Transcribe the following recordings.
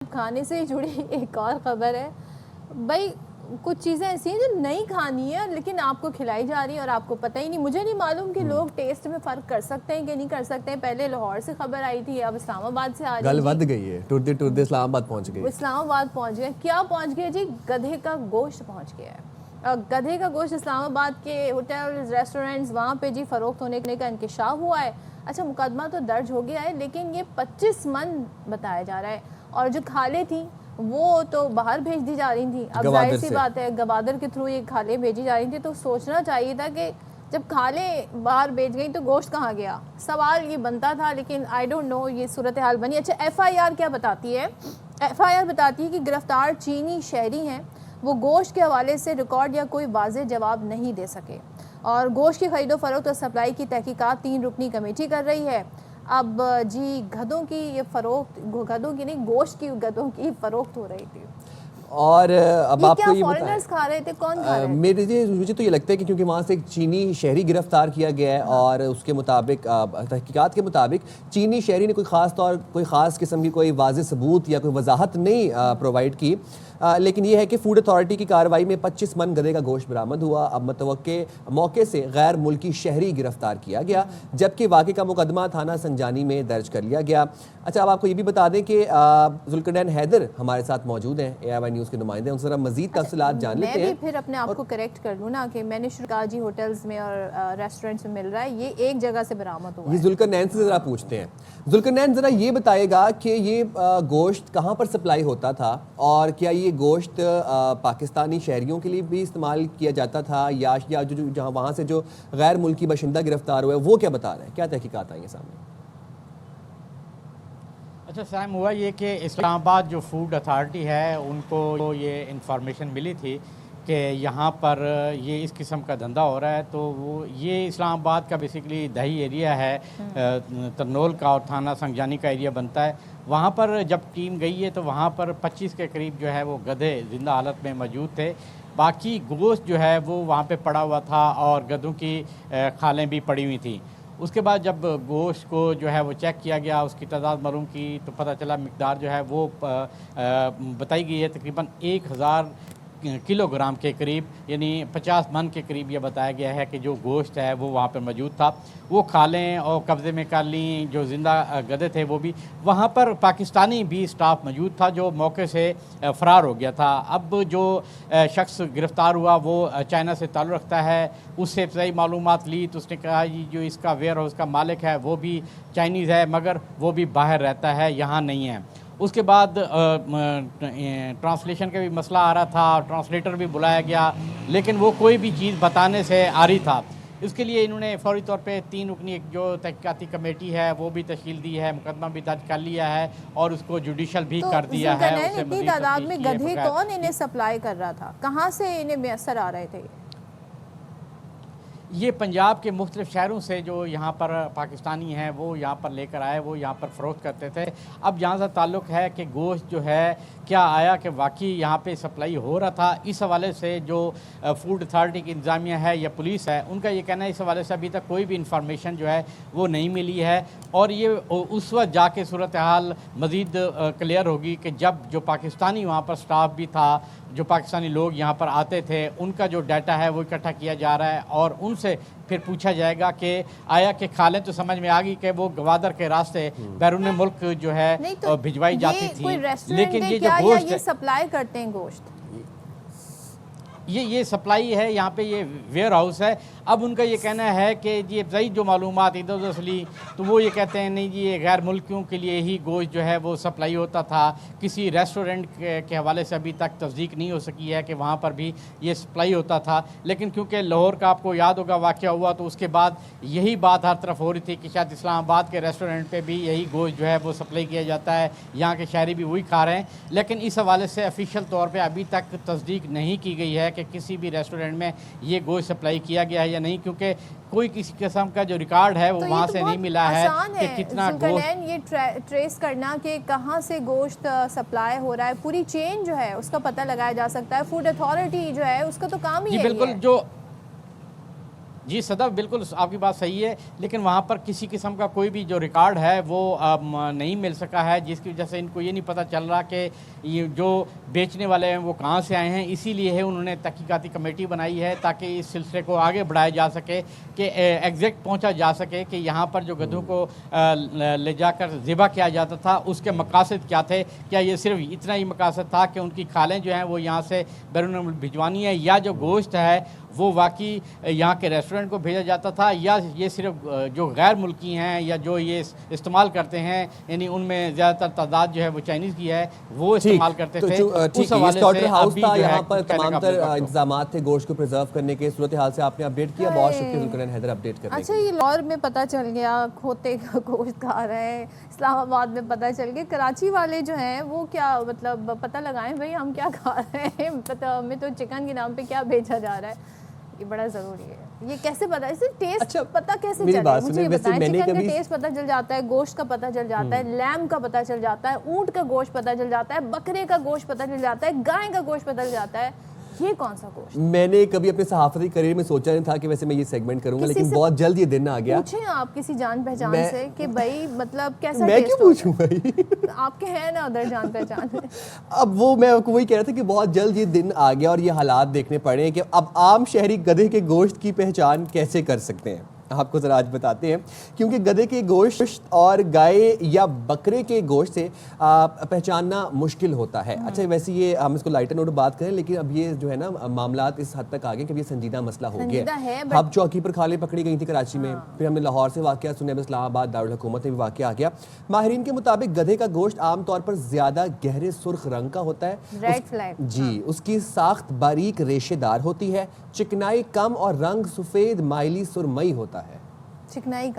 खाने से जुड़ी एक और ख़बर है भाई। कुछ चीज़ें ऐसी हैं जो नहीं खानी है लेकिन आपको खिलाई जा रही है और आपको पता ही नहीं। मुझे नहीं मालूम कि लोग टेस्ट में फ़र्क कर सकते हैं कि नहीं कर सकते हैं। पहले लाहौर से खबर आई थी, अब इस्लामाबाद से आ रही है। गल वध गई है, टुरदे टुरदे इस्लामाबाद पहुंच गई। इस्लामाबाद पहुंच गए। क्या पहुंच गया जी? गधे का गोश्त पहुंच गया है। गधे का गोश्त इस्लामाबाद के होटल रेस्टोरेंट्स वहाँ पे जी फ़रोख्त होने का इंकशाफ हुआ है। अच्छा, मुकदमा तो दर्ज हो गया है लेकिन ये 25 मन बताया जा रहा है। और जो खाले थी वो तो बाहर भेज दी जा रही थी। अब जाहिर सी बात है गवादर के थ्रू ये खाले भेजी जा रही थी, तो सोचना चाहिए था कि जब खाले बाहर भेज गई तो गोश्त कहाँ गया, सवाल ये बनता था। लेकिन आई डोंट नो ये सूरत हाल बनी। अच्छा, FIR क्या बताती है? FIR बताती है कि गिरफ्तार चीनी शहरी हैं, वो गोश्त के हवाले से रिकॉर्ड या कोई वाज़ेह जवाब नहीं दे सके और गोश्त की खरीदो फरोख्त और सप्लाई की तहकीकात 3 रुकनी कमेटी कर रही है। अब जी गधों की ये फरोख्त, गधों की नहीं, गोश्त की गधों की फरोख्त हो रही थी। और अब आपको ये फॉरेनर्स खा रहे थे? कौन खा रहे थे? मुझे तो ये लगता है कि क्योंकि वहाँ से एक चीनी शहरी गिरफ्तार किया गया है और उसके मुताबिक तहकीकात के मुताबिक चीनी शहरी ने कोई ख़ास किस्म की कोई वाज़ेह सबूत या कोई वजाहत नहीं प्रोवाइड की। लेकिन यह है कि फूड अथॉरिटी की कार्रवाई में 25 मन गधे का गोश्त बरामद हुआ। अब मुतवक्के मौके से गैर मुल्की शहरी गिरफ्तार किया गया, जबकि वाक़े का मुकदमा थाना संजानी में दर्ज कर लिया गया। अच्छा, अब आपको ये भी बता दें कि जुल्करनैन हैदर हमारे साथ मौजूद हैं, AIY न्यूज़ के नुमाइंदे। उनसे मज़ीद तफसीलात जान लेते हैं। मैं भी फिर अपने आप को करेक्ट कर लूँ ना कि मैंने शुरुआत जी होटल्स में और रेस्टोरेंट्स में मिल रहा है, ये एक जगह से बरामद हुआ है। ये जुल्करनैन से ज़रा पूछते हैं। जुल्करनैन, ज़रा ये बताएगा कि ये गोश्त कहाँ पर सप्लाई होता था और क्या ये गोश्त पाकिस्तानी शहरियों के लिए भी इस्तेमाल किया जाता था या जो जहाँ वहाँ से जो गैर मुल्की बाशिंदा गिरफ्तार हुआ है वो क्या बता रहे हैं? क्या तहकीकात आई है सामने? अच्छा सैम, हुआ ये कि इस्लामाबाद जो फूड अथॉरिटी है उनको ये इंफॉर्मेशन मिली थी कि यहाँ पर ये इस किस्म का धंधा हो रहा है। तो वो ये इस्लामाबाद का बेसिकली दही एरिया है, तरनोल का और थाना संजानी का एरिया बनता है। वहाँ पर जब टीम गई है तो वहाँ पर 25 के करीब जो है वो गधे ज़िंदा हालत में मौजूद थे। बाकी गोश्त जो है वो वहाँ पे पड़ा हुआ था और गधों की खालें भी पड़ी हुई थी। उसके बाद जब गोश्त को जो है वो चेक किया गया, उसकी तादाद मालूम की तो पता चला मिकदार जो है वो बताई गई है तकरीबन 1000 किलोग्राम के करीब, यानी 50 मन के करीब ये बताया गया है कि जो गोश्त है वो वहाँ पर मौजूद था। वो खालें और कब्ज़े में कर ली, जो ज़िंदा गधे थे वो भी। वहाँ पर पाकिस्तानी भी स्टाफ मौजूद था जो मौके से फ़रार हो गया था। अब जो शख्स गिरफ़्तार हुआ वो चाइना से ताल्लुक़ रखता है। उससे सही मालूमात ली तो उसने कहा ये जो इसका वेयर हाउस का मालिक है वो भी चाइनीज़ है मगर वो भी बाहर रहता है, यहाँ नहीं है। उसके बाद ट्रांसलेशन का भी मसला आ रहा था, ट्रांसलेटर भी बुलाया गया लेकिन वो कोई भी चीज़ बताने से आ रही था। इसके लिए इन्होंने फौरी तौर पे 3 रुकनी एक जो तहकीकाती कमेटी है वो भी तश्कील दी है, मुकदमा भी दर्ज कर लिया है और उसको जुडिशल भी कर दिया है। इतनी तादाद में गधे कौन इन्हें सप्लाई कर रहा था? कहाँ से इन्हें मैसर आ रहे थे? ये पंजाब के मुख्तलिफ शहरों से जो यहाँ पर पाकिस्तानी हैं वो यहाँ पर लेकर आए, वो यहाँ पर फ़रोख्त करते थे। अब यहाँ से ताल्लुक़ है कि गोश्त जो है क्या आया कि वाकई यहाँ पे सप्लाई हो रहा था। इस हवाले से जो फूड अथॉरिटी की इंतज़ामिया है या पुलिस है उनका ये कहना है इस हवाले से अभी तक कोई भी इंफॉर्मेशन जो है वो नहीं मिली है। और ये उस वक्त जाके सूरत हाल मज़ीद क्लियर होगी कि जब जो पाकिस्तानी वहाँ पर स्टाफ भी था, जो पाकिस्तानी लोग यहाँ पर आते थे, उनका जो डाटा है वो इकट्ठा किया जा रहा है और उनसे फिर पूछा जाएगा कि आया कि खालें तो समझ में आ गई कि वो गवादर के रास्ते बैरून मुल्क जो है तो भिजवाई जाती थी। लेकिन ये जो गोश्त सप्लाई करते हैं गोश्त, ये सप्लाई है, यहाँ पे ये वेयर हाउस है। अब उनका ये कहना है कि ये सही जो मालूमात इधर उधर से ली तो वो ये कहते हैं नहीं जी ये गैर मुल्कियों के लिए ही गोश्त जो है वो सप्लाई होता था। किसी रेस्टोरेंट के हवाले से अभी तक तस्दीक नहीं हो सकी है कि वहाँ पर भी ये सप्लाई होता था। लेकिन क्योंकि लाहौर का आपको याद होगा वाक़या हुआ तो उसके बाद यही बात हर तरफ हो रही थी कि शायद इस्लामाबाद के रेस्टोरेंट पर भी यही गोश्त जो है वो सप्लाई किया जाता है, यहाँ के शहरी भी वही खा रहे हैं। लेकिन इस हवाले से ऑफिशियल तौर पर अभी तक तस्दीक नहीं की गई है कि किसी भी रेस्टोरेंट में ये गोश्त सप्लाई किया गया है या नहीं, क्योंकि कोई किसी किस्म का जो रिकॉर्ड है वो वहाँ से नहीं मिला है कि कितना गोश्त। ये ट्रेस करना कि कहाँ से गोश्त सप्लाई हो रहा है, पूरी चेन जो है उसका पता लगाया जा सकता है। फूड अथॉरिटी जो है उसका तो काम ही बिल्कुल, जो जी सदफ, बिल्कुल आपकी बात सही है, लेकिन वहाँ पर किसी किस्म का कोई भी जो रिकॉर्ड है वो नहीं मिल सका है, जिसकी वजह से इनको ये नहीं पता चल रहा कि ये जो बेचने वाले हैं वो कहाँ से आए हैं। इसीलिए है उन्होंने तहकीकाती कमेटी बनाई है ताकि इस सिलसिले को आगे बढ़ाया जा सके, कि एग्जैक्ट पहुँचा जा सके कि यहाँ पर जो गधों को ले जाकर ज़िबा किया जाता था उसके मकासद क्या थे। क्या ये सिर्फ इतना ही मकासद था कि उनकी खालें जो हैं वो यहाँ से बैरून मुल्क भिजवानी है, या जो गोश्त है वो वाकई यहाँ के रेस्टोरेंट को भेजा जाता था, या ये सिर्फ जो गैर मुल्की हैं या जो ये इस्तेमाल करते हैं, यानी उनमें ज़्यादातर तादाद जो है वो चाइनीज़ की है, वो इस्तेमाल करते थे। उस हवाले से हाउस था, यहाँ पर तमाम तर इंतजाम थे गोश्त को प्रिजर्व करने के। सूरत हाल से आपने अपडेट किया, बहुत शुक्रिया जुल्करनैन हैदर अपडेट करने। अच्छा, ये लाहौर में पता चल गया खोते का गोश्त खा रहे हैं, इस्लामाबाद में पता चल गया, कराची वाले जो हैं वो क्या मतलब पता लगाएं भाई हम क्या खा रहे हैं, पता हमें तो चिकन के नाम पे क्या बेचा जा रहा है, ये बड़ा ज़रूरी है। ये कैसे पता, इसे टेस्ट अच्छा, पता कैसे मेरी चले? बात मुझे सुनिए, ये वैसे बताएं, मैंने चिकन का कभी टेस्ट पता चल जाता है, गोश्त का पता चल जाता है, लैम का पता चल जाता है, ऊंट का गोश्त पता चल जाता है, बकरे का गोश्त पता चल जाता है, गाय का गोश्त पता चल जाता है, ये कौन सा गोश्त? मैंने कभी अपने सहाफती करियर में सोचा नहीं था कि वैसे मैं ये सेगमेंट करूंगा, लेकिन बहुत जल्द ये दिन आ गया। पूछें आप किसी जान पहचान से कि भाई मतलब कैसा मैं टेस्ट क्यों पूछूं भाई? आपके हैं ना उधर जान पहचान। अब वो मैं आपको वही कह रहा था कि बहुत जल्द ये दिन आ गया और ये हालात देखने पड़े कि अब आम शहरी गधे के गोश्त की पहचान कैसे कर सकते हैं। आपको ज़रा आज बताते हैं, क्योंकि गधे के गोश्त और गाय या बकरे के गोश्त से पहचानना मुश्किल होता है। अच्छा, वैसे ये हम इसको लाइटर नोट बात करें, लेकिन अब ये जो है ना मामलात इस हद तक आ गए कि ये संजीदा मसला हो गया है। हब चौकी पर खाले पकड़ी गई थी कराची में, फिर हमने लाहौर से वाक़या सुने, इस्लामाबाद दारुल हुकूमत में भी वाक़या आ गया। माहिरीन के मुताबिक गधे का गोश्त आमतौर पर ज़्यादा गहरे सुर्ख रंग का होता है, रेड फ्लैग जी, उसकी साख्त बारीक रेशेदार होती है, चिकनाई कम और रंग सफ़ेद माइली सुरमई होता है। चिकनाई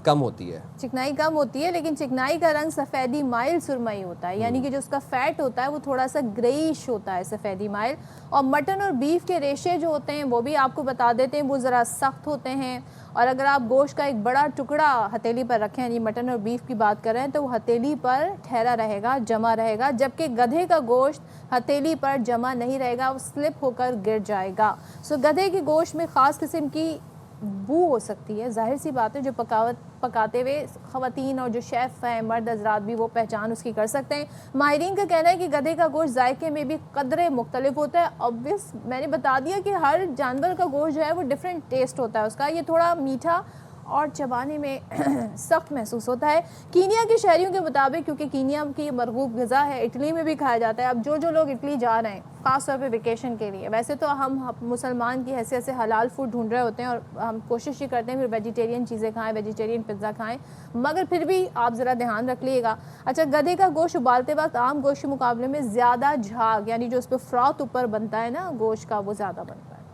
कम होती है, चिकनाई कम होती है, लेकिन चिकनाई का रंग सफ़ेदी माइल सुरमई होता है, यानी कि जो उसका फैट होता है वो थोड़ा सा ग्रेइश होता है, सफ़ेदी माइल। और मटन और बीफ के रेशे जो होते हैं वो भी आपको बता देते हैं, वो ज़रा सख्त होते हैं। और अगर आप गोश्त का एक बड़ा टुकड़ा हथेली पर रखें, यानी मटन और बीफ की बात करें, तो वो हथेली पर ठहरा रहेगा, जमा रहेगा, जबकि गधे का गोश्त हथेली पर जमा नहीं रहेगा, वो स्लिप होकर गिर जाएगा। सो गधे के गोश्त में ख़ास किस्म की बू हो सकती है, जाहिर सी बात है, जो पकाते हुए ख़वातीन और जो शेफ़ हैं मर्द हजरात भी वो पहचान उसकी कर सकते हैं। माहिरीन का कहना है कि गधे का गोश्त जायके में भी कदरे मुख्तलिफ होता है। ऑब्वियस मैंने बता दिया कि हर जानवर का गोश्त जो है वो डिफरेंट टेस्ट होता है उसका, ये थोड़ा मीठा और चबाने में सख्त महसूस होता है। कीनिया के शहरियों के मुताबिक, क्योंकि कीनिया की मरगूब ग़िज़ा है, इटली में भी खाया जाता है। अब जो लोग इटली जा रहे हैं ख़ास तौर पे वेकेशन के लिए, वैसे तो हम मुसलमान की हैसियत से हलाल फूड ढूंढ रहे होते हैं और हम कोशिश ही करते हैं फिर वेजिटेरियन चीज़ें खाएं, वेजिटेरियन पिज़्ज़ा खाएं, मगर फिर भी आप ज़रा ध्यान रख लीजिएगा। अच्छा, गधे का गोश्त उबालते वक्त आम गोश्त के मुकाबले में ज़्यादा झाग, यानी जो उस पर फ्रॉथ ऊपर बनता है ना गोश्त का, वो ज़्यादा बनता है।